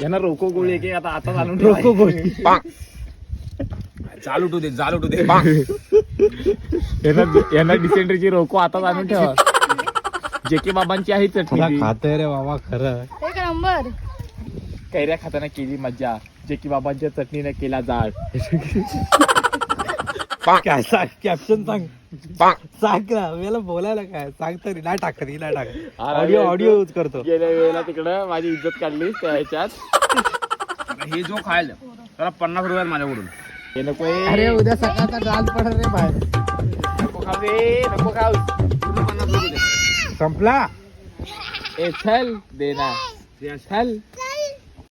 यांना रोको गोळी की आता आता आणून रोको गोळी चालू टू दे यांना डिसेंट्रीची रोको आता आणून ठेवा. जेके बाबांची आहे चटणी ती. खातोय रे बाबा खरं. एक नंबर. कैऱ्या खाताना केली मज्जा, जेके बाबांच्या चटणीने केला जाळ. काय सांग कॅप्शन सांग सांग ना मला बोलायला काय सांग तरी नाही टाकत ऑडिओ यूज करतो. गेल्या वेळेला तिकडं माझी इज्जत काढली त्या ह्याच्यात. हे जो खायल त्याला 50 रुपये माझ्याकडून. हे नको अरे उद्या सकाळचा डान्स पडत रे बाहेर. नको खाऊ रे, नको खाऊ. पूर्ण 50 रुपये दे. संपला. ए चल देना चल.